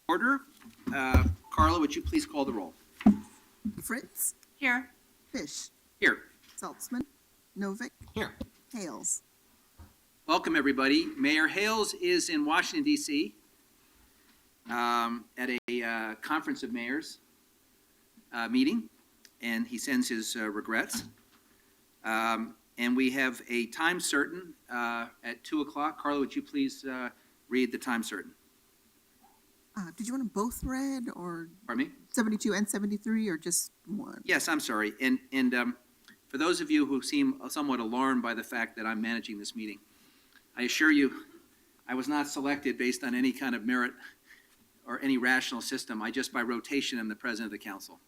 Order. Carla, would you please call the roll? Fritz, Here. Fish, Here. Saltzman, Novick, Here. Hales. Welcome, everybody. Mayor Hales is in Washington, D.C. At a conference of mayors meeting, and he sends his regrets. And we have a time certain at 2 o'clock. Carla, would you please read the time certain? Did you want them both read, or Pardon me? 72 and 73, or just one? Yes, I'm sorry. And for those of you who seem somewhat alarmed by the fact that I'm managing this meeting, I assure you I was not selected based on any kind of merit or any rational system. I just, by rotation, am the president of the council.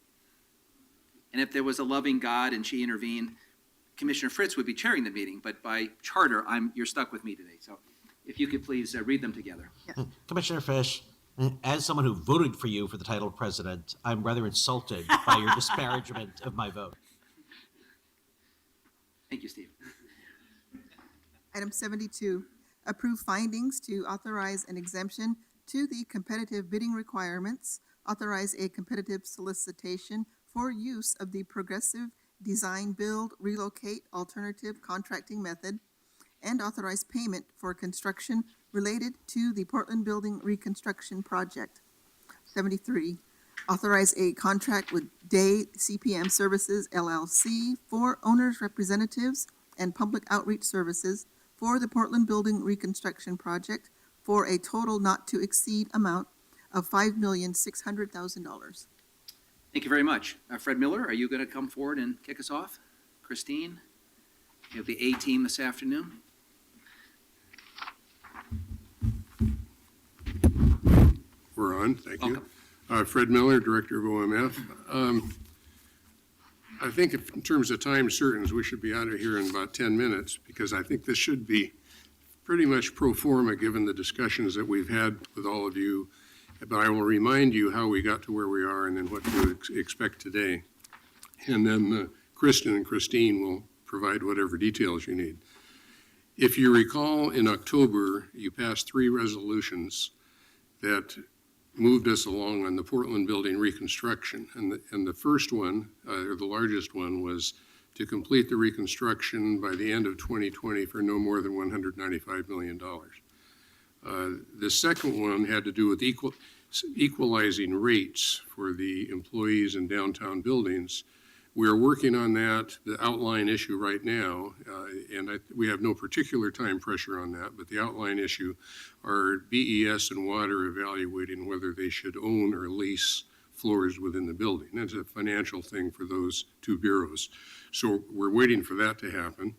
And if there was a loving God and she intervened, Commissioner Fritz would be chairing the meeting, but by charter, you're stuck with me today. So if you could please read them together. Yeah. Commissioner Fish, as someone who voted for you for the title of president, I'm rather insulted by your disparagement of my vote. Thank you, Steve. Item 72, approve findings to authorize an exemption to the competitive bidding requirements, authorize a competitive solicitation for use of the progressive Design-Build-Relocate alternative contracting method, and authorize payment for construction related to the Portland Building Reconstruction Project. 73, authorize a contract with Day CPM Services LLC for owners' representatives and public outreach services for the Portland Building Reconstruction Project for a total not to exceed amount of $5,600,000. Thank you very much. Fred Miller, are you going to come forward and kick us off? Christine, you have the A team this afternoon. We're on, thank you. Welcome. Fred Miller, Director of OMF. I think in terms of time certains, we should be out of here in about 10 minutes, because I think this should be pretty much pro forma given the discussions that we've had with all of you. But I will remind you how we got to where we are and then what to expect today. And then Kristen and Christine will provide whatever details you need. If you recall, in October, you passed 3 resolutions that moved us along on the Portland building reconstruction. And the first one, or the largest one, was to complete the reconstruction by the end of 2020 for no more than $195 million. The second one had to do with equalizing rates for the employees in downtown buildings. We're working on that, the outline issue right now, and we have no particular time pressure on that, but the outline issue are BES and Water evaluating whether they should own or lease floors within the building. That's a financial thing for those 2 bureaus. So we're waiting for that to happen.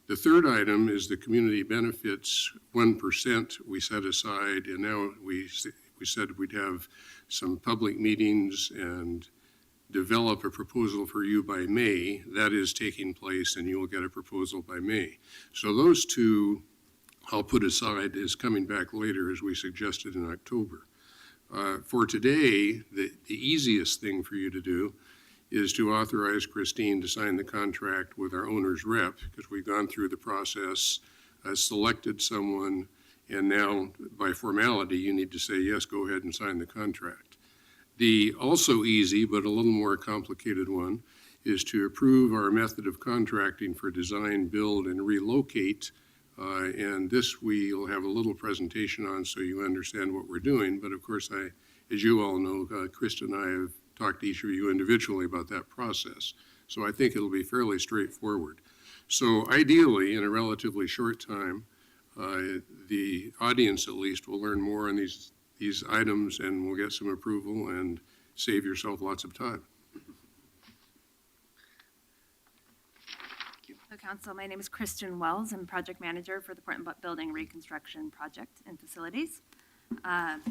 The third item is the community benefits 1% we set aside, and now we said we'd have some public meetings and develop a proposal for you by May. That is taking place, and you will get a proposal by May. So those 2 I'll put aside as coming back later, as we suggested in October. For today, the easiest thing for you to do is to authorize Christine to sign the contract with our owner's rep, because we've gone through the process, selected someone, and now by formality you need to say, yes, go ahead and sign the contract. The also easy but a little more complicated one is to approve our method of contracting for design, build, and relocate. And this we'll have a little presentation on so you understand what we're doing. But of course, as you all know, Krista and I have talked to each of you individually about that process. So I think it'll be fairly straightforward. So ideally, in a relatively short time, the audience at least will learn more on these items, and we'll get some approval and save yourself lots of time. Council, my name is Kristen Wells. I'm project manager for the Portland Building Reconstruction Project and Facilities. As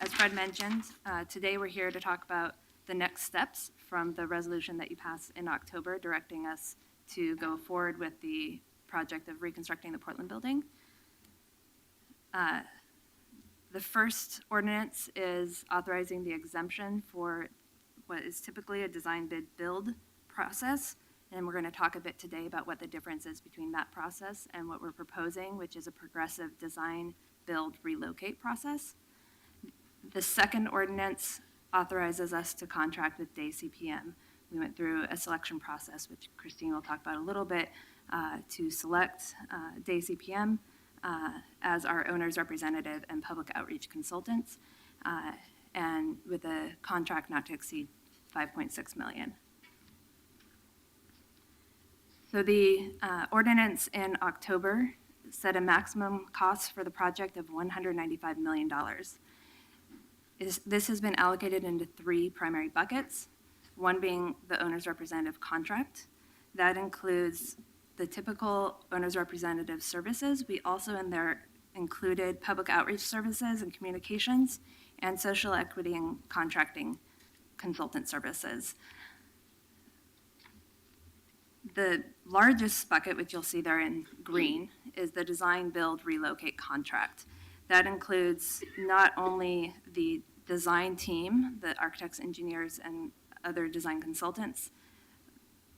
Fred mentioned, today we're here to talk about the next steps from the resolution that you passed in October, directing us to go forward with the project of reconstructing the Portland building. The first ordinance is authorizing the exemption for what is typically a design-bid-build process. And we're going to talk a bit today about what the difference is between that process and what we're proposing, which is a progressive design-build-relocate process. The second ordinance authorizes us to contract with Day CPM. We went through a selection process, which Christine will talk about a little bit, to select Day CPM as our owner's representative and public outreach consultants, and with a contract not to exceed $5.6 million. So the ordinance in October set a maximum cost for the project of $195 million. This has been allocated into three primary buckets, one being the owner's representative contract. That includes the typical owner's representative services. We also in there included public outreach services and communications and social equity and contracting consultant services. The largest bucket, which you'll see there in green, is the Design-Build-Relocate contract. That includes not only the design team, the architects, engineers, and other design consultants,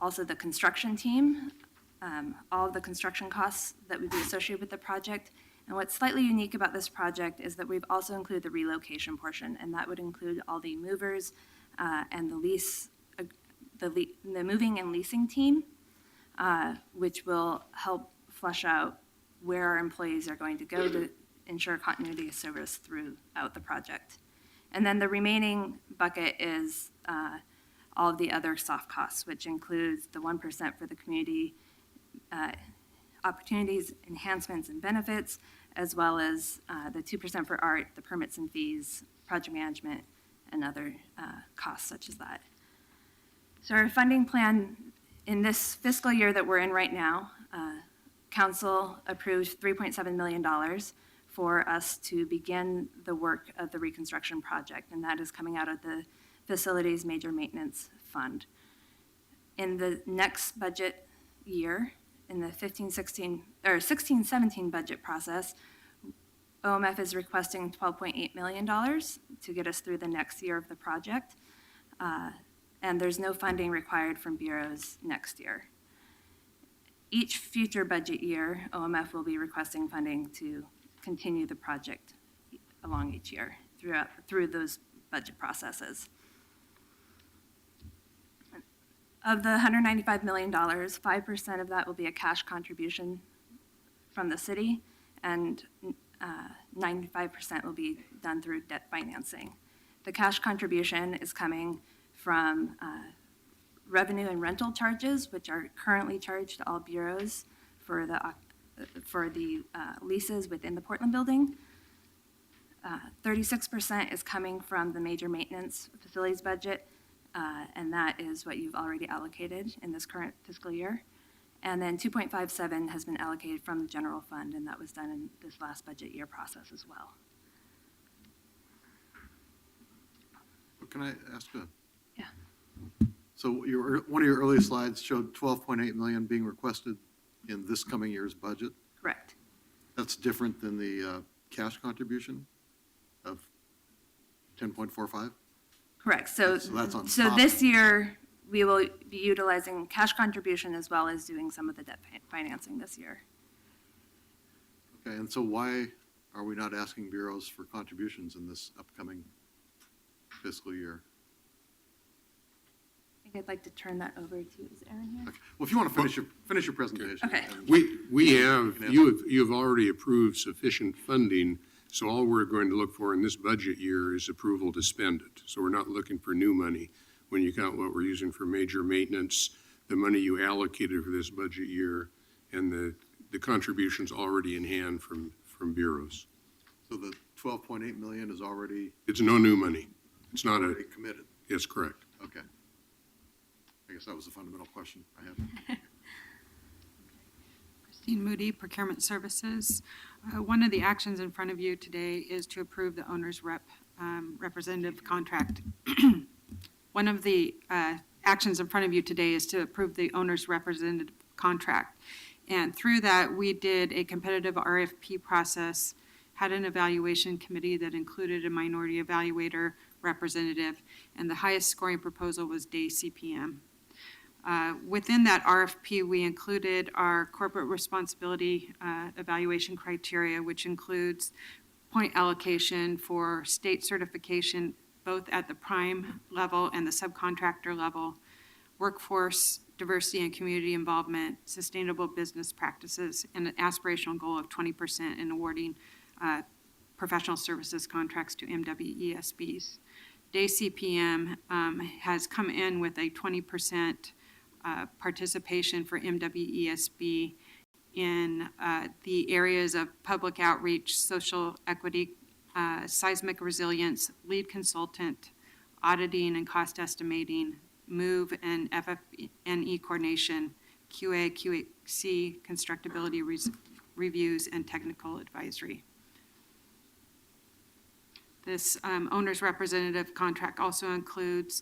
also the construction team, all of the construction costs that would be associated with the project. And what's slightly unique about this project is that we've also included the relocation portion, and that would include all the movers and the moving and leasing team, which will help flesh out where our employees are going to go to ensure continuity of service throughout the project. And then the remaining bucket is all of the other soft costs, which includes the 1% for the community opportunities, enhancements, and benefits, as well as the 2% for art, the permits and fees, project management, and other costs such as that. So our funding plan in this fiscal year that we're in right now, Council approved $3.7 million for us to begin the work of the reconstruction project, and that is coming out of the Facilities Major Maintenance Fund. In the next budget year, in the 16-17 budget process, OMF is requesting $12.8 million to get us through the next year of the project, and there's no funding required from bureaus next year. Each future budget year, OMF will be requesting funding to continue the project along each year through those budget processes. Of the $195 million, 5% of that will be a cash contribution from the city, and 95% will be done through debt financing. The cash contribution is coming from revenue and rental charges, which are currently charged to all bureaus for the leases within the Portland building. 36% is coming from the major maintenance facilities budget, and that is what you've already allocated in this current fiscal year. And then 2.57 has been allocated from the general fund, and that was done in this last budget year process as well. Can I ask a? Yeah. So one of your earlier slides showed 12.8 million being requested in this coming year's budget. Correct. That's different than the cash contribution of 10.45? Correct. So that's on so top. this year, we will be utilizing cash contribution as well as doing some of the debt financing this year. Okay, and so why are we not asking bureaus for contributions in this upcoming fiscal year? I think I'd like to turn that over to, is Aaron here? Okay. Well, if you want to finish your presentation. Okay. and- You've already approved sufficient funding, so all we're going to look for in this budget year is approval to spend it. So we're not looking for new money. When you count what we're using for major maintenance, the money you allocated for this budget year, and the contributions already in hand from bureaus. So the 12.8 million is already It's no new money. It's not already committed. yes, correct. Okay. I guess that was the fundamental question I had. Christine Moody, Procurement Services. One of the actions in front of you today is to approve the owner's representative contract One of the actions in front of you today is to approve the owner's representative contract. And through that, we did a competitive RFP process, had an evaluation committee that included a minority evaluator representative, and the highest scoring proposal was Day CPM. Within that RFP, we included our corporate responsibility evaluation criteria, which includes point allocation for state certification, both at the prime level and the subcontractor level, workforce diversity and community involvement, sustainable business practices, and an aspirational goal of 20% in awarding professional services contracts to MWESBs. Day CPM has come in with a 20% participation for MWESB in the areas of public outreach, social equity, seismic resilience, lead consultant, auditing and cost estimating, MOVE and FF&E coordination, QA, QC, constructability reviews, and technical advisory. This owner's representative contract also includes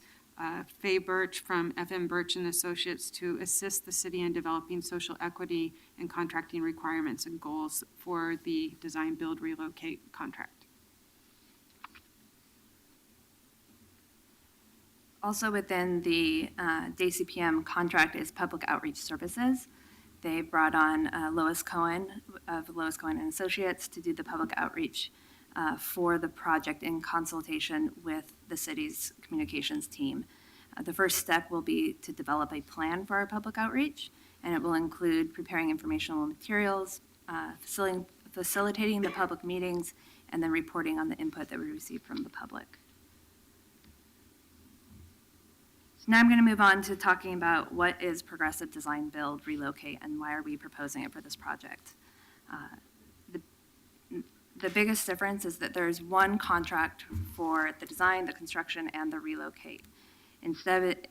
Faye Birch from FM Birch and Associates to assist the city in developing social equity and contracting requirements and goals for the Design-Build-Relocate contract. Also within the DCPM contract is public outreach services. They brought on Lois Cohen of Lois Cohen and Associates to do the public outreach for the project in consultation with the city's communications team. The first step will be to develop a plan for our public outreach, and it will include preparing informational materials, facilitating the public meetings, and then reporting on the input that we receive from the public. So now I'm going to move on to talking about what is progressive design, build, relocate, and why are we proposing it for this project. The biggest difference is that there's one contract for the design, the construction, and the relocate. Instead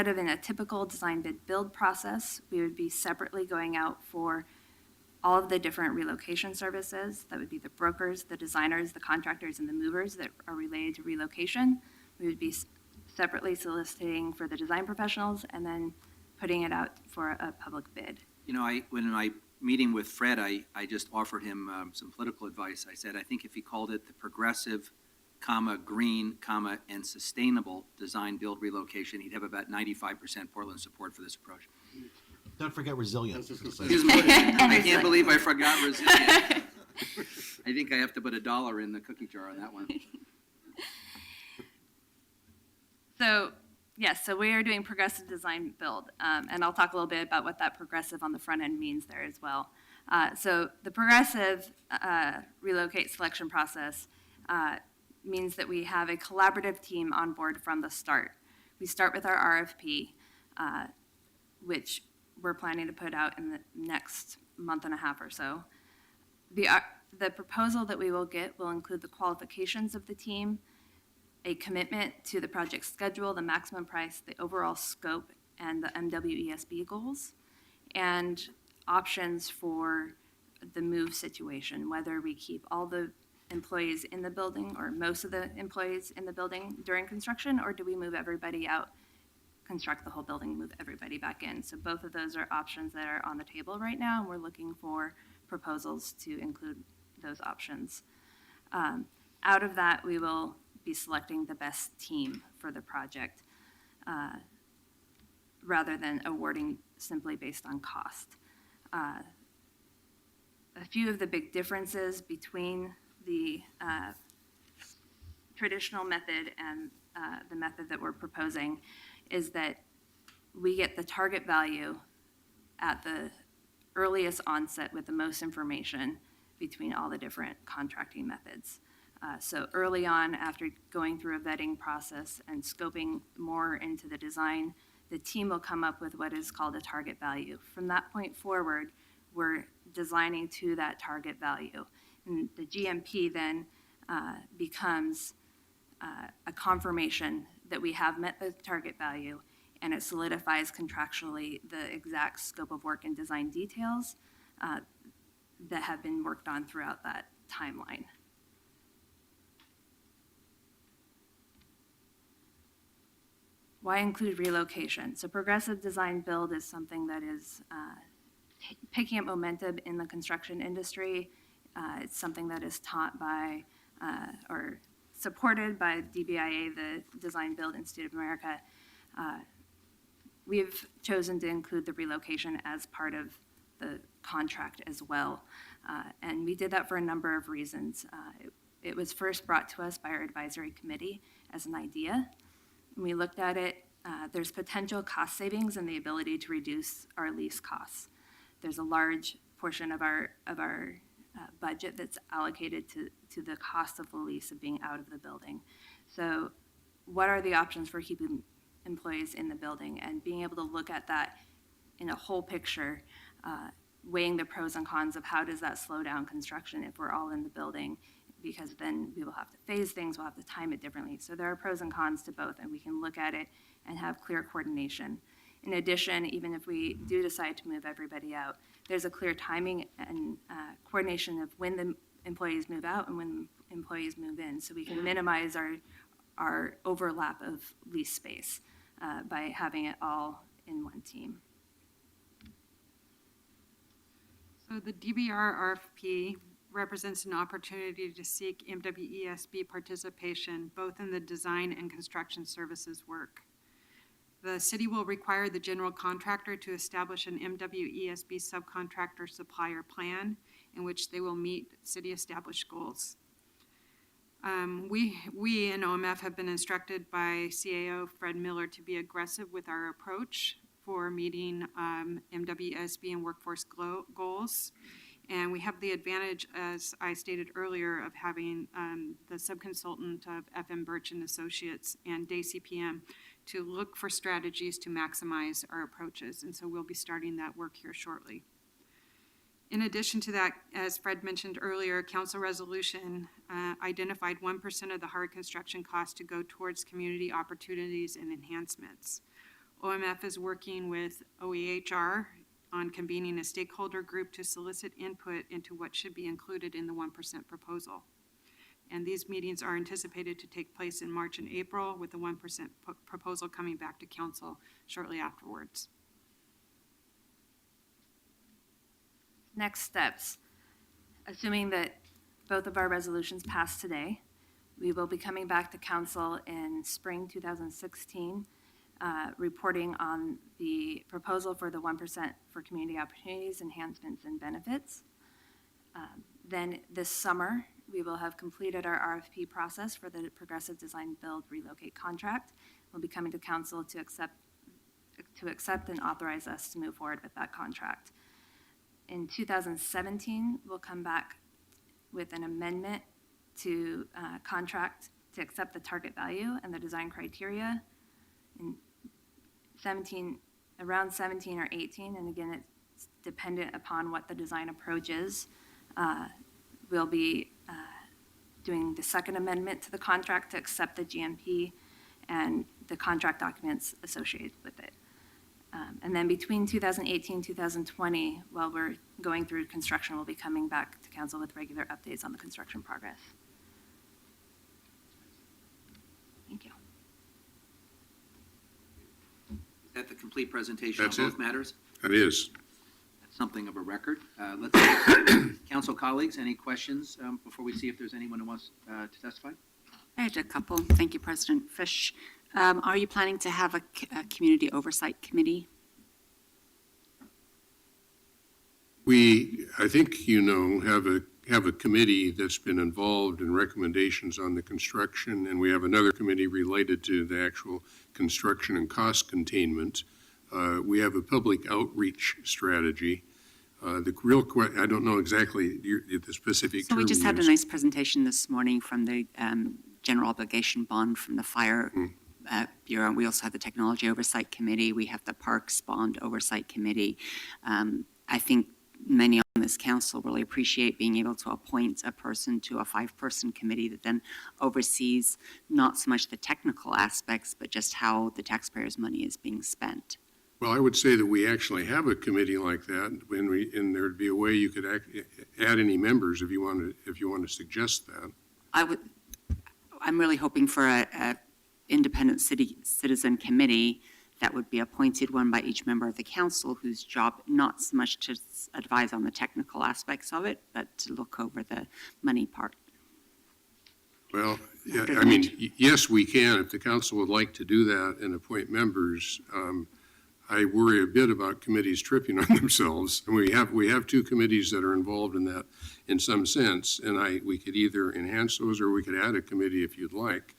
of in a typical design bid build process, we would be separately going out for all of the different relocation services. That would be the brokers, the designers, the contractors, and the movers that are related to relocation. We would be separately soliciting for the design professionals and then putting it out for a public bid. You know, when in my meeting with Fred, I just offered him some political advice. I said, I think if he called it the progressive, green, and sustainable design, build, relocation, he'd have about 95% Portland support for this approach. Don't forget resilience. Excuse me, I can't believe I forgot resilience. I think I have to put $1 in the cookie jar on that one. So, yes, so we are doing progressive design build, and I'll talk a little bit about what that progressive on the front end means there as well. So the progressive relocate selection process means that we have a collaborative team on board from the start. We start with our RFP, which we're planning to put out in the next month and a half or so. The proposal that we will get will include the qualifications of the team, a commitment to the project schedule, the maximum price, the overall scope, and the MWESB goals, and options for the move situation, whether we keep all the employees in the building or most of the employees in the building during construction, or do we move everybody out, construct the whole building, move everybody back in. So both of those are options that are on the table right now, and we're looking for proposals to include those options. Out of that, we will be selecting the best team for the project rather than awarding simply based on cost. A few of the big differences between the traditional method and the method that we're proposing is that we get the target value at the earliest onset with the most information between all the different contracting methods. So early on, after going through a vetting process and scoping more into the design, the team will come up with what is called a target value. From that point forward, we're designing to that target value. And the GMP then becomes a confirmation that we have met the target value, and it solidifies contractually the exact scope of work and design details that have been worked on throughout that timeline. Why include relocation? So progressive design build is something that is picking up momentum in the construction industry. It's something that is taught by or supported by DBIA, the Design Build Institute of America. We've chosen to include the relocation as part of the contract as well. And we did that for a number of reasons. It was first brought to us by our advisory committee as an idea. When we looked at it, there's potential cost savings and the ability to reduce our lease costs. There's a large portion of our budget that's allocated to the cost of the lease of being out of the building. So what are the options for keeping employees in the building, and being able to look at that in a whole picture, weighing the pros and cons of how does that slow down construction if we're all in the building, because then we will have to phase things, we'll have to time it differently. So there are pros and cons to both, and we can look at it and have clear coordination. In addition, even if we do decide to move everybody out, there's a clear timing and coordination of when the employees move out and when employees move in, so we can minimize our overlap of lease space by having it all in one team. So the DBR RFP represents an opportunity to seek MWESB participation both in the design and construction services work. The city will require the general contractor to establish an MWESB subcontractor supplier plan in which they will meet city-established goals. We in OMF have been instructed by CAO Fred Miller to be aggressive with our approach for meeting MWESB and workforce goals. And we have the advantage, as I stated earlier, of having the subconsultant of FM Birch and Associates and Day CPM to look for strategies to maximize our approaches. And so we'll be starting that work here shortly. In addition to that, as Fred mentioned earlier, council resolution identified 1% of the hard construction cost to go towards community opportunities and enhancements. OMF is working with OEHR on convening a stakeholder group to solicit input into what should be included in the 1% proposal. And these meetings are anticipated to take place in March and April, with the 1% proposal coming back to council shortly afterwards. Next steps. Assuming that both of our resolutions pass today, we will be coming back to council in spring 2016, reporting on the proposal for the 1% for community opportunities, enhancements, and benefits. Then this summer, we will have completed our RFP process for the Progressive Design-Build-Relocate contract. We'll be coming to council to accept and authorize us to move forward with that contract. In 2017, we'll come back with an amendment to contract to accept the target value and the design criteria. In around 17 or 18, and again, it's dependent upon what the design approach is. We'll be doing the second amendment to the contract to accept the GMP and the contract documents associated with it. And then between 2018 and 2020, while we're going through construction, we'll be coming back to council with regular updates on the construction progress. Thank you. Is that the complete presentation That's of both it. matters? That is. That's something of a record. Let's council colleagues, any questions before we see if there's anyone who wants to testify? I had a couple. Thank you, President Fish. Are you planning to have a community oversight committee? We, I think you know, have a committee that's been involved in recommendations on the construction, and we have another committee related to the actual construction and cost containment. We have a public outreach strategy. The real I don't know exactly the specific So term we just had a used. nice presentation this morning from the general obligation bond from the Fire Bureau. We also have the Technology Oversight Committee. We have the Parks Bond Oversight Committee. I think many on this council really appreciate being able to appoint a person to a 5-person committee that then oversees not so much the technical aspects, but just how the taxpayers' money is being spent. Well, I would say that we actually have a committee like that, and there'd be a way you could add any members if you want to suggest that. I'm really hoping for independent citizen committee that would be appointed, one by each member of the council, whose job not so much to advise on the technical aspects of it, but to look over the money part. Well, yeah, I mean, yes, we can, if the council would like to do that and appoint members. I worry a bit about committees tripping on themselves. And we have two committees that are involved in that in some sense, and we could either enhance those or we could add a committee if you'd like.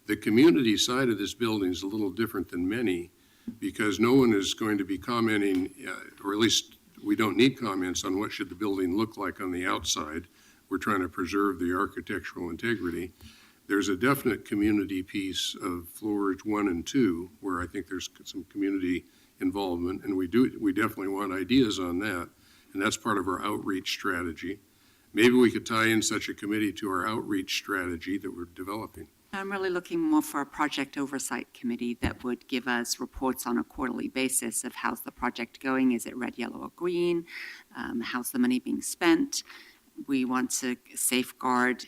The community side of this building is a little different than many, because no one is going to be commenting, or at least we don't need comments on what should the building look like on the outside. We're trying to preserve the architectural integrity. There's a definite community piece of floors 1 and 2 where I think there's some community involvement, and we definitely want ideas on that, and that's part of our outreach strategy. Maybe we could tie in such a committee to our outreach strategy that we're developing. I'm really looking more for a project oversight committee that would give us reports on a quarterly basis of how's the project going, is it red, yellow, or green, how's the money being spent. We want to safeguard,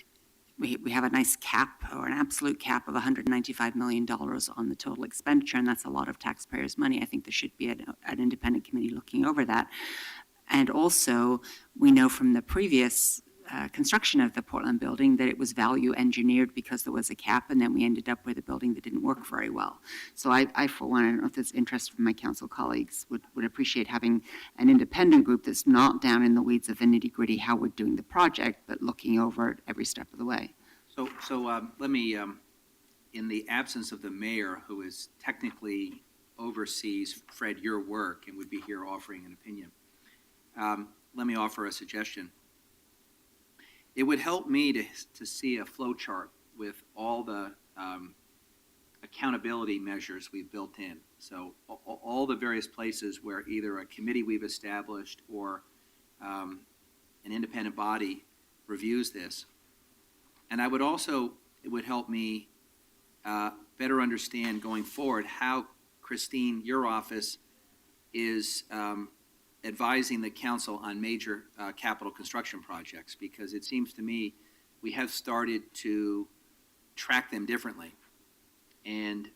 we have a nice cap or an absolute cap of $195 million on the total expenditure, and that's a lot of taxpayers' money. I think there should be an independent committee looking over that. And also, we know from the previous construction of the Portland building that it was value engineered because there was a cap, and then we ended up with a building that didn't work very well. So I for one, I don't know if there's interest from my council colleagues, would appreciate having an independent group that's not down in the weeds of the nitty-gritty how we're doing the project, but looking over it every step of the way. So let me, in the absence of the mayor, who is technically oversees, Fred, your work and would be here offering an opinion, let me offer a suggestion. It would help me to see a flow chart with all the accountability measures we've built in. So all the various places where either a committee we've established or an independent body reviews this. And I would also, it would help me better understand going forward how, Christine, your office is advising the council on major capital construction projects, because it seems to me we have started to track them differently, and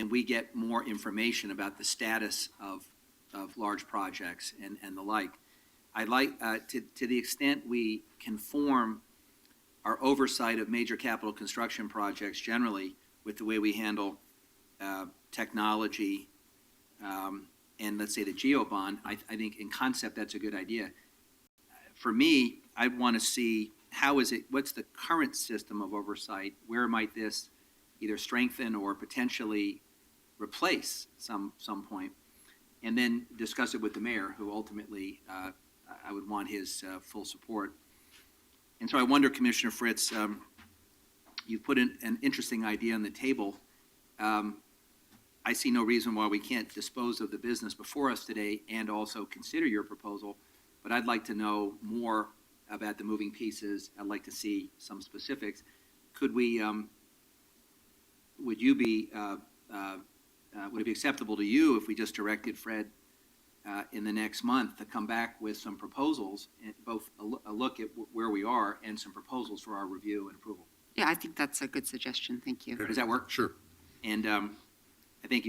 we get more information about the status of large projects and the like. I'd like to the extent we conform our oversight of major capital construction projects generally with the way we handle technology, and let's say the GEO bond, I think in concept that's a good idea. For me, I want to see what's the current system of oversight? Where might this either strengthen or potentially replace some point? And then discuss it with the mayor, who ultimately I would want his full support. And so I wonder, Commissioner Fritz, you put an interesting idea on the table. I see no reason why we can't dispose of the business before us today and also consider your proposal, but I'd like to know more about the moving pieces. I'd like to see some specifics. Could we, would it be acceptable to you if we just directed Fred in the next month to come back with some proposals, both a look at where we are and some proposals for our review and approval? Yeah, I think that's a good suggestion. Thank you. Does that work? Sure. And I think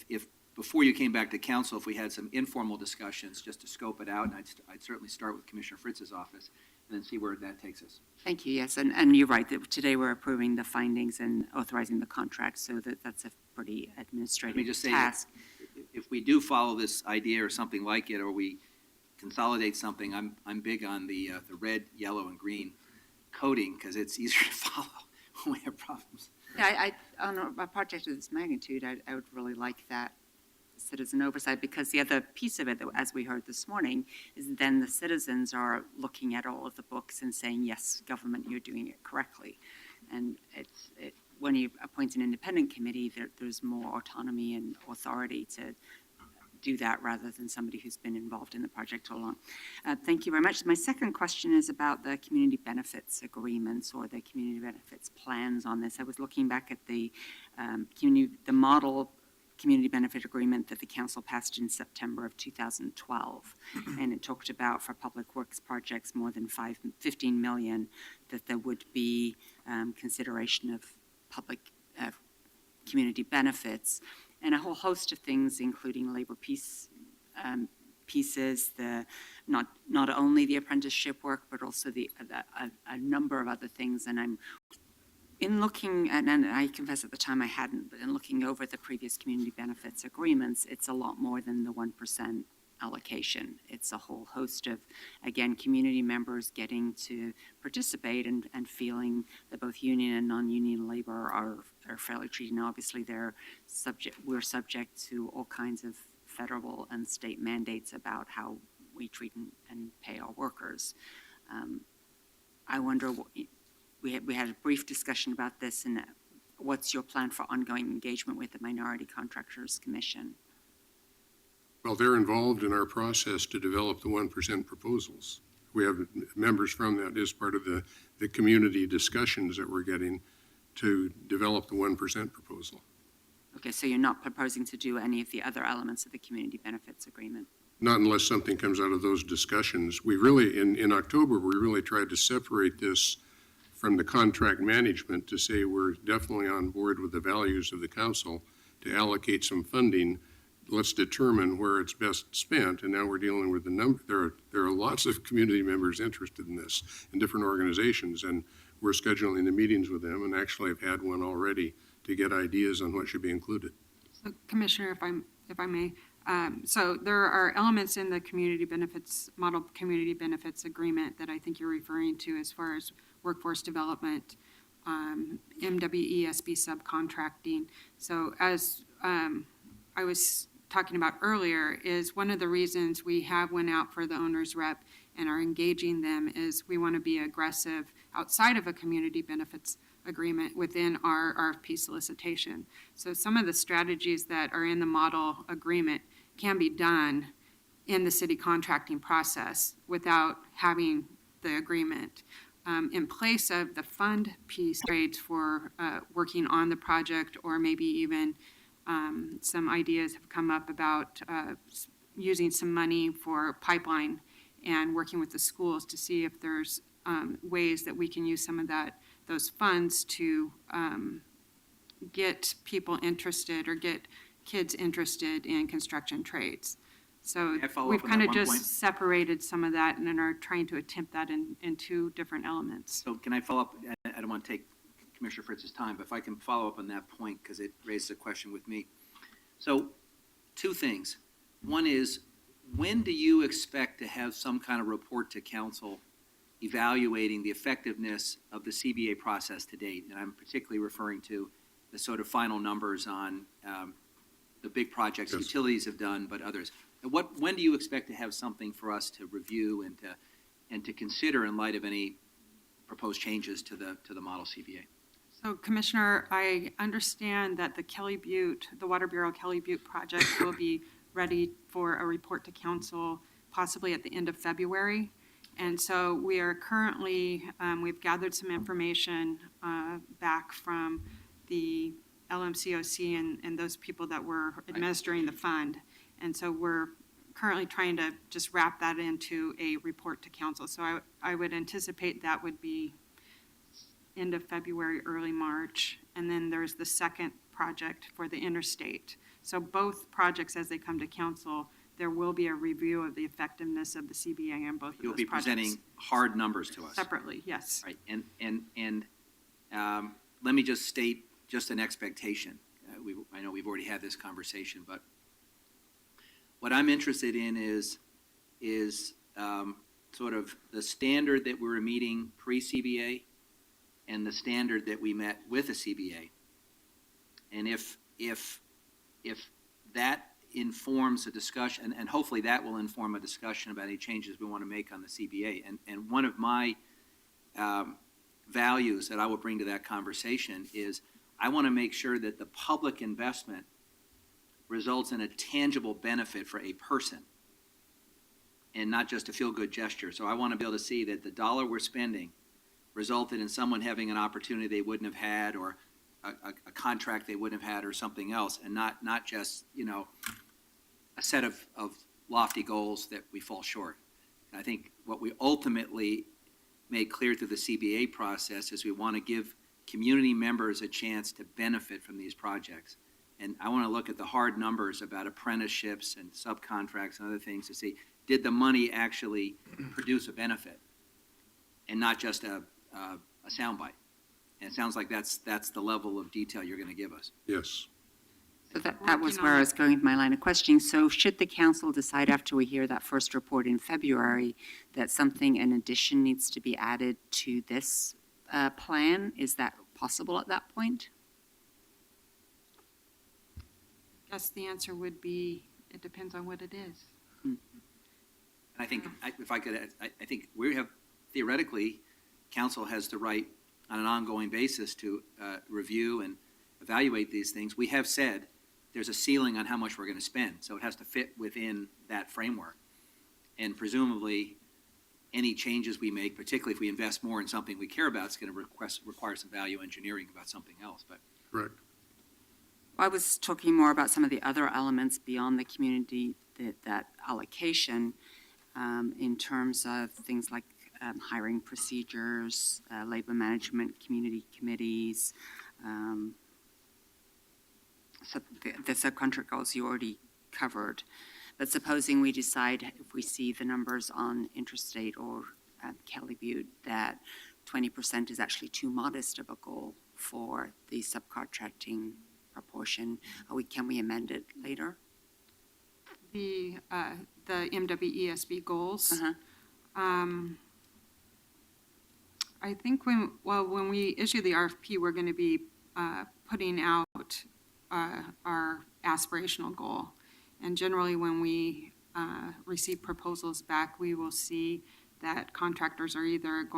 if before you came back to council, if we had some informal discussions just to scope it out, and I'd certainly start with Commissioner Fritz's office and then see where that takes us. Thank you, yes, and you're right, that today we're approving the findings and authorizing the contract, so that's a pretty administrative Let me just say, task. if we do follow this idea or something like it, or we consolidate something, I'm big on the red, yellow, and green coding, because it's easier to follow when we have problems. Yeah, on a project of this magnitude, I would really like that citizen oversight, because the other piece of it, that, as we heard this morning, is then the citizens are looking at all of the books and saying, yes, government, you're doing it correctly. And when you appoint an independent committee, there's more autonomy and authority to do that rather than somebody who's been involved in the project all along. Thank you very much. My second question is about the community benefits agreements or the community benefits plans on this. I was looking back at the model community benefit agreement that the council passed in September of 2012, and it talked about for public works projects more than 15 million that there would be consideration of public community benefits, and a whole host of things, including labor pieces, not only the apprenticeship work, but also a number of other things. And I'm in looking, and I confess at the time I hadn't, but in looking over the previous community benefits agreements, it's a lot more than the 1% allocation. It's a whole host of, again, community members getting to participate and feeling that both union and non-union labor are fairly treated. Now, obviously, we're subject to all kinds of federal and state mandates about how we treat and pay our workers. I wonder, we had a brief discussion about this, and what's your plan for ongoing engagement with the Minority Contractors Commission? Well, they're involved in our process to develop the 1% proposals. We have members from that as part of the community discussions that we're getting to develop the 1% proposal. Okay, so you're not proposing to do any of the other elements of the community benefits agreement? Not unless something comes out of those discussions. We really, in October, we really tried to separate this from the contract management to say we're definitely on board with the values of the council to allocate some funding. Let's determine where it's best spent, and now we're dealing with the number. There are lots of community members interested in this in different organizations, and we're scheduling the meetings with them, and actually I've had one already to get ideas on what should be included. So, Commissioner, if I may, so there are elements in the model community benefits agreement that I think you're referring to as far as workforce development, MWESB subcontracting. So as I was talking about earlier, is one of the reasons we have went out for the owner's rep and are engaging them is we want to be aggressive outside of a community benefits agreement within our RFP solicitation. So some of the strategies that are in the model agreement can be done in the city contracting process without having the agreement. In place of the fund piece trades for working on the project, or maybe even some ideas have come up about using some money for pipeline and working with the schools to see if there's ways that we can use some of those funds to get people interested or get kids interested in construction trades. So May I follow we've up on kind that of one just point? separated some of that and then are trying to attempt that in two different elements. So can I follow up? I don't want to take Commissioner Fritz's time, but if I can follow up on that point, because it raises a question with me. So two things. One is, when do you expect to have some kind of report to council evaluating the effectiveness of the CBA process to date? And I'm particularly referring to the sort of final numbers on the big projects Yes. utilities have done, but others. And when do you expect to have something for us to review and to consider in light of any proposed changes to the model CBA? So Commissioner, I understand that the Water Bureau Kelly Butte project will be ready for a report to council possibly at the end of February. And so we are currently, we've gathered some information back from the LMCOC and those people that were administering the fund. And so we're currently trying to just wrap that into a report to council. So I would anticipate that would be end of February, early March. And then there's the second project for the interstate. So both projects, as they come to council, there will be a review of the effectiveness of the CBA on both of those projects. You'll be presenting hard numbers to us. Separately, yes. Right, and let me just state just an expectation. I know we've already had this conversation, but what I'm interested in is sort of the standard that we were meeting pre-CBA and the standard that we met with the CBA. And if that informs a discussion, and hopefully that will inform a discussion about any changes we want to make on the CBA. And one of my values that I will bring to that conversation is I want to make sure that the public investment results in a tangible benefit for a person and not just a feel-good gesture. So I want to be able to see that the dollar we're spending resulted in someone having an opportunity they wouldn't have had, or a contract they wouldn't have had, or something else, and not just, a set of lofty goals that we fall short. And I think what we ultimately made clear through the CBA process is we want to give community members a chance to benefit from these projects. And I want to look at the hard numbers about apprenticeships and subcontracts and other things to see, did the money actually produce a benefit? And not just a soundbite. And it sounds like that's the level of detail you're going to give us. Yes. So that was where I was going with my line of questioning. So should the council decide after we hear that first report in February that something in addition needs to be added to this plan, is that possible at that point? I guess the answer would be, it depends on what it is. And I think, if I could, I think we have, theoretically, council has the right on an ongoing basis to review and evaluate these things. We have said there's a ceiling on how much we're going to spend, so it has to fit within that framework. And presumably, any changes we make, particularly if we invest more in something we care about, is going to require some value engineering about something else. But Correct. I was talking more about some of the other elements beyond the community, that allocation, in terms of things like hiring procedures, labor management, community committees. So the subcontract goals you already covered. But supposing we decide, if we see the numbers on Interstate or Kelly Butte, that 20% is actually too modest of a goal for the subcontracting proportion, can we amend it later? The MWESB goals. I think when we issue the RFP, we're going to be putting out our aspirational goal. And generally, when we receive proposals back, we will see that contractors are either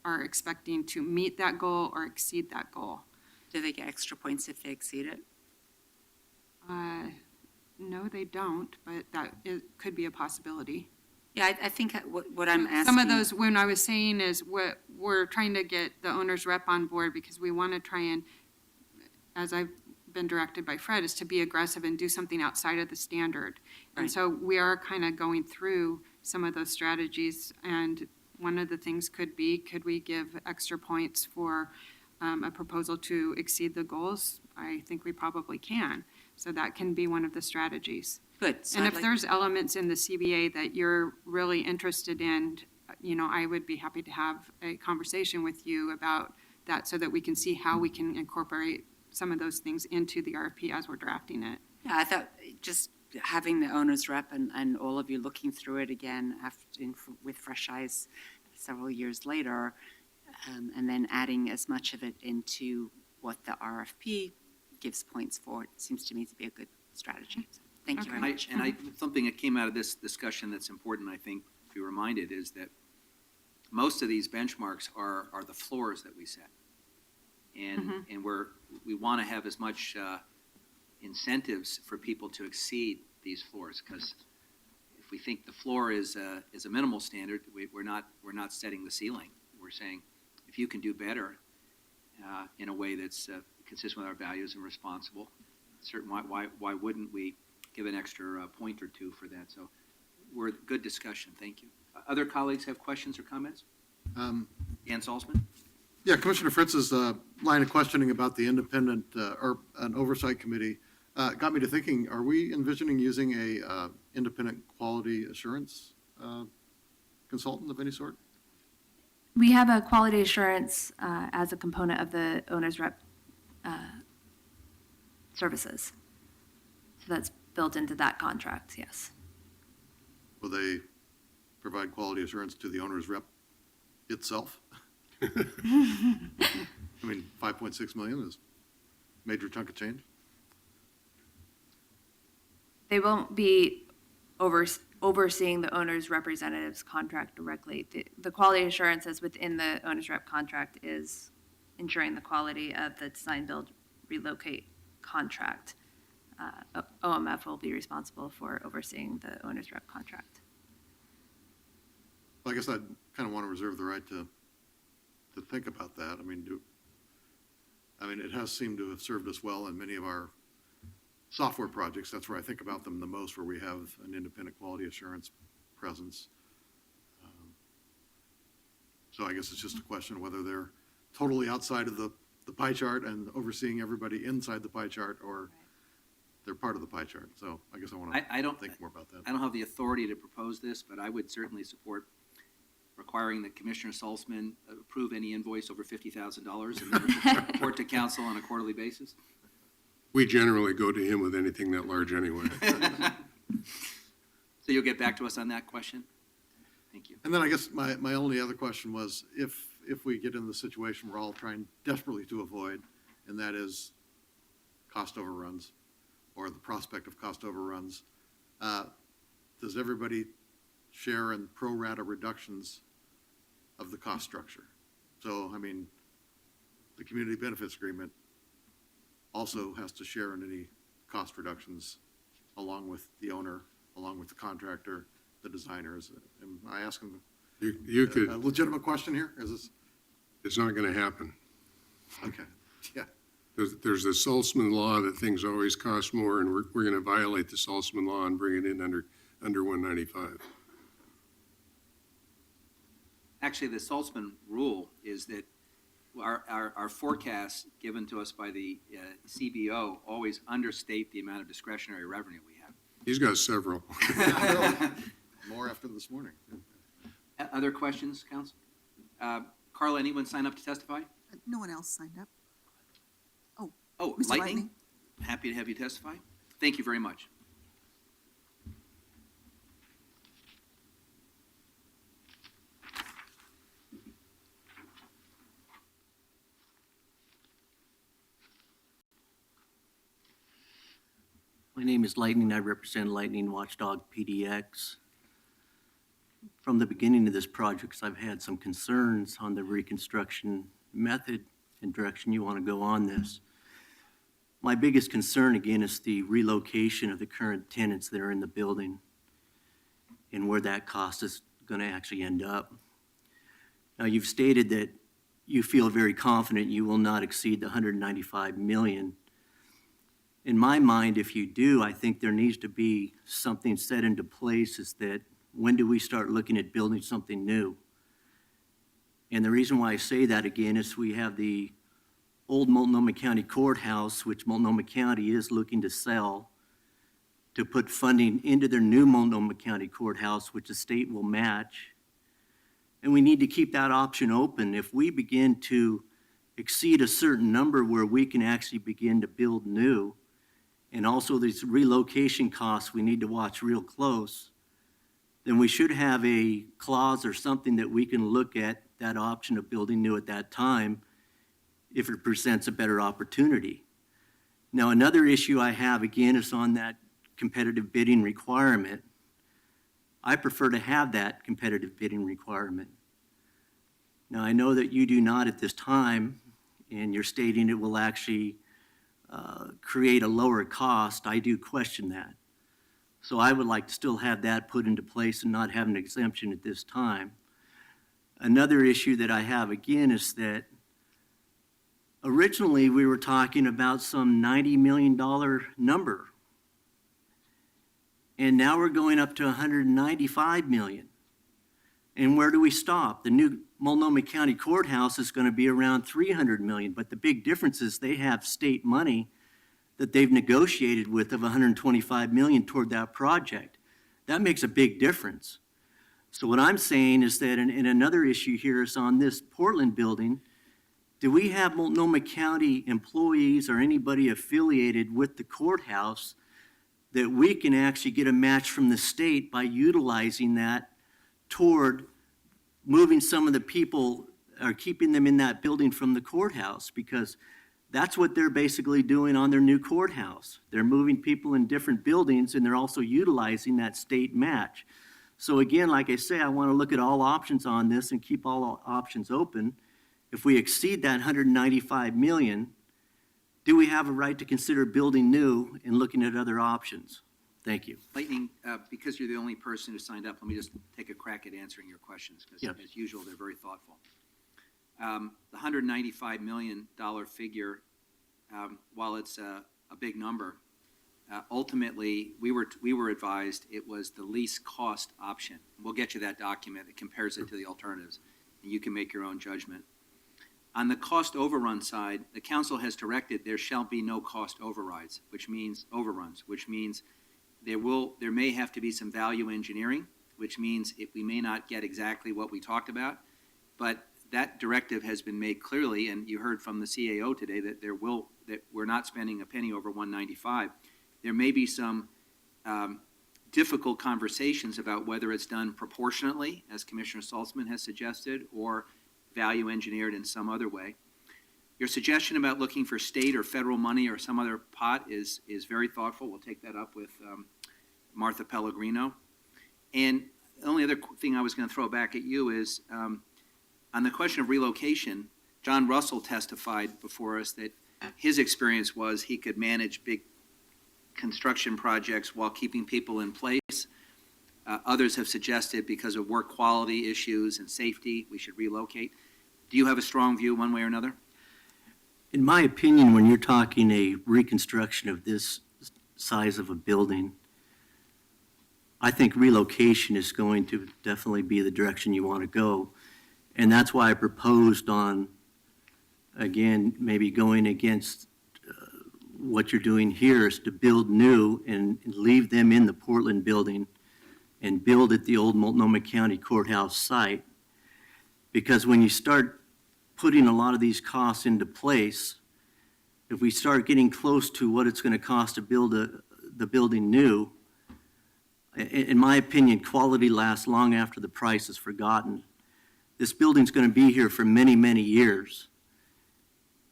are expecting to meet that goal or exceed that goal. Do they get extra points if they exceed it? No, they don't, but it could be a possibility. Yeah, I think what I'm asking. Some of those, when I was saying is we're trying to get the owner's rep on board because we want to try and, as I've been directed by Fred, is to be aggressive and do something outside of the standard. Right. And so we are kind of going through some of those strategies. And one of the things could we give extra points for a proposal to exceed the goals? I think we probably can. So that can be one of the strategies. Good. So And I'd if like- there's elements in the CBA that you're really interested in, I would be happy to have a conversation with you about that so that we can see how we can incorporate some of those things into the RFP as we're drafting it. Yeah, I thought just having the owner's rep and all of you looking through it again with fresh eyes several years later, and then adding as much of it into what the RFP gives points for, it seems to me to be a good strategy. So thank you very much. Something that came out of this discussion that's important, I think, to be reminded, is that most of these benchmarks are the floors that we set. And we want to have as much incentives for people to exceed these floors, because if we think the floor is a minimal standard, we're not setting the ceiling. We're saying, if you can do better in a way that's consistent with our values and responsible, why wouldn't we give an extra point or two for that? So we're good discussion. Thank you. Other colleagues have questions or comments? Dan Salzman? Yeah, Commissioner Fritz's line of questioning about the independent or an oversight committee got me to thinking, are we envisioning using a independent quality assurance consultant of any sort? We have a quality assurance as a component of the owner's rep services. So that's built into that contract, yes. Will they provide quality assurance to the owner's rep itself? I mean, 5.6 million is a major chunk of change. They won't be overseeing the owner's representative's contract directly. The quality assurance that's within the owner's rep contract is ensuring the quality of the Design-Build-Relocate contract. OMF will be responsible for overseeing the owner's rep contract. Well, I guess I'd kind of want to reserve the right to think about that. I mean, it has seemed to have served us well in many of our software projects. That's where I think about them the most, where we have an independent quality assurance presence. So I guess it's just a question of whether they're totally outside of the pie chart and overseeing everybody inside the pie chart, or they're part of the pie chart. So I guess I want I to don't, think more about that. I don't have the authority to propose this, but I would certainly support requiring that Commissioner Salzman approve any invoice over $50,000 and then report to council on a quarterly basis. We generally go to him with anything that large anyway. So you'll get back to us on that question? Thank you. And then I guess my only other question was, if we get in the situation we're all trying desperately to avoid, and that is cost overruns, or the prospect of cost overruns, does everybody share in pro rata reductions of the cost structure? So, I mean, the community benefits agreement also has to share in any cost reductions along with the owner, along with the contractor, the designers. Am I asking You a could, legitimate question here? Is this, it's not going to happen. okay, yeah. There's the Salzman law that things always cost more, and we're going to violate the Salzman law and bring it in under 195. Actually, the Salzman rule is that our forecasts given to us by the CBO always understate the amount of discretionary revenue we have. He's got several. More after this morning. Other questions, council? Carla, anyone sign up to testify? No one else signed up. Oh, Mr. Lightning? Lightning? Happy to have you testify. Thank you very much. My name is Lightning. I represent Lightning Watchdog PDX. From the beginning of this project, I've had some concerns on the reconstruction method and direction you want to go on this. My biggest concern, again, is the relocation of the current tenants that are in the building and where that cost is going to actually end up. Now, you've stated that you feel very confident you will not exceed the 195 million. In my mind, if you do, I think there needs to be something set into place, is that when do we start looking at building something new? And the reason why I say that, again, is we have the old Multnomah County Courthouse, which Multnomah County is looking to sell, to put funding into their new Multnomah County Courthouse, which the state will match. And we need to keep that option open. If we begin to exceed a certain number where we can actually begin to build new, and also these relocation costs we need to watch real close, then we should have a clause or something that we can look at that option of building new at that time if it presents a better opportunity. Now, another issue I have, again, is on that competitive bidding requirement. I prefer to have that competitive bidding requirement. Now, I know that you do not at this time, and you're stating it will actually create a lower cost. I do question that. So I would like to still have that put into place and not have an exemption at this time. Another issue that I have, again, is that originally we were talking about some $90 million number. And now we're going up to $195 million. And where do we stop? The new Multnomah County Courthouse is going to be around $300 million, but the big difference is they have state money that they've negotiated with of $125 million toward that project. That makes a big difference. So what I'm saying is that, and another issue here is on this Portland building, do we have Multnomah County employees or anybody affiliated with the courthouse that we can actually get a match from the state by utilizing that toward moving some of the people or keeping them in that building from the courthouse? Because that's what they're basically doing on their new courthouse. They're moving people in different buildings, and they're also utilizing that state match. So again, like I say, I want to look at all options on this and keep all options open. If we exceed that 195 million, do we have a right to consider building new and looking at other options? Thank you. Lightning, because you're the only person who signed up, let me just take a crack at answering your questions, because Yep. as usual, they're very thoughtful. The $195 million figure, while it's a big number, ultimately, we were advised it was the least cost option. We'll get you that document that compares it to the alternatives, and you can make your own judgment. On the cost overrun side, the council has directed there shall be no cost overrides, which means overruns, which means there may have to be some value engineering, which means we may not get exactly what we talked about, but that directive has been made clearly, and you heard from the CAO today that that we're not spending a penny over 195. There may be some difficult conversations about whether it's done proportionately, as Commissioner Saltzman has suggested, or value engineered in some other way. Your suggestion about looking for state or federal money or some other pot is very thoughtful. We'll take that up with Martha Pellegrino. And the only other thing I was going to throw back at you is on the question of relocation, John Russell testified before us that his experience was he could manage big construction projects while keeping people in place. Others have suggested because of work quality issues and safety, we should relocate. Do you have a strong view one way or another? In my opinion, when you're talking a reconstruction of this size of a building, I think relocation is going to definitely be the direction you want to go. And that's why I proposed on, again, maybe going against what you're doing here is to build new and leave them in the Portland building and build at the old Multnomah County Courthouse site. Because when you start putting a lot of these costs into place, if we start getting close to what it's going to cost to build the building new, in my opinion, quality lasts long after the price is forgotten. This building's going to be here for many, many years.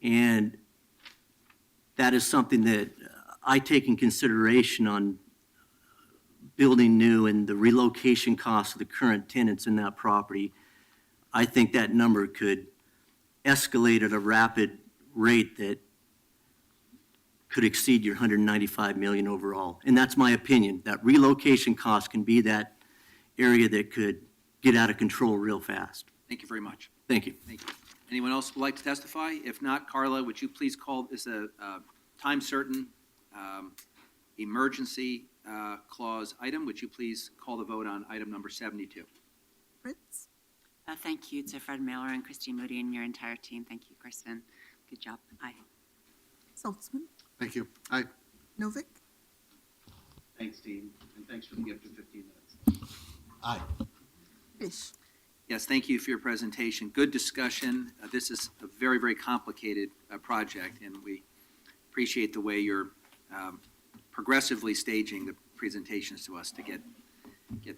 And that is something that I take in consideration on building new and the relocation costs of the current tenants in that property. I think that number could escalate at a rapid rate that could exceed your 195 million overall. And that's my opinion. That relocation cost can be that area that could get out of control real fast. Thank you very much. Thank you. Thank you. Anyone else would like to testify? If not, Carla, would you please call this a time-certain emergency clause item? Would you please call the vote on item number 72? Fritz, Thank you to Fred Miller and Christine Moody and your entire team. Thank you, Kristen. Good job. Aye. Saltzman, Thank you. Aye. Novick, Thanks, team, and thanks for the gift of 15 minutes. Aye. Fish. Yes, thank you for your presentation. Good discussion. This is a very, very complicated project, and we appreciate the way you're progressively staging the presentations to us to get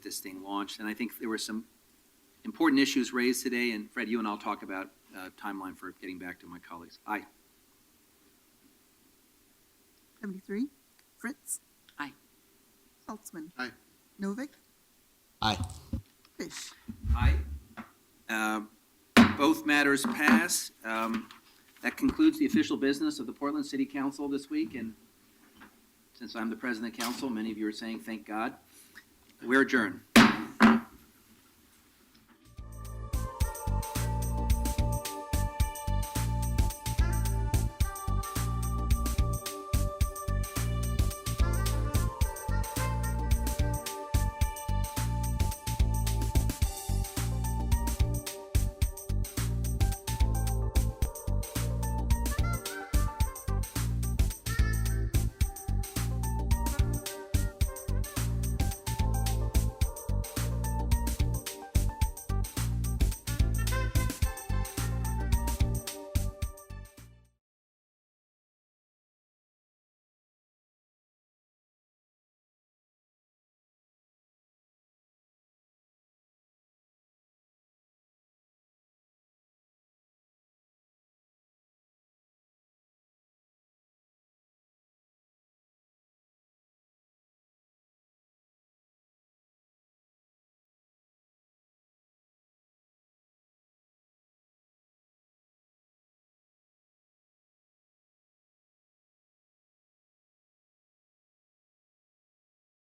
this thing launched. And I think there were some important issues raised today, and Fred, you and I'll talk about timeline for getting back to my colleagues. Aye. 73, Fritz. Aye. Saltzman. Aye. Novick, Aye. Fish. Aye. Both matters pass. That concludes the official business of the Portland City Council this week, and since I'm the president of council, many of you are saying thank God. We're adjourned.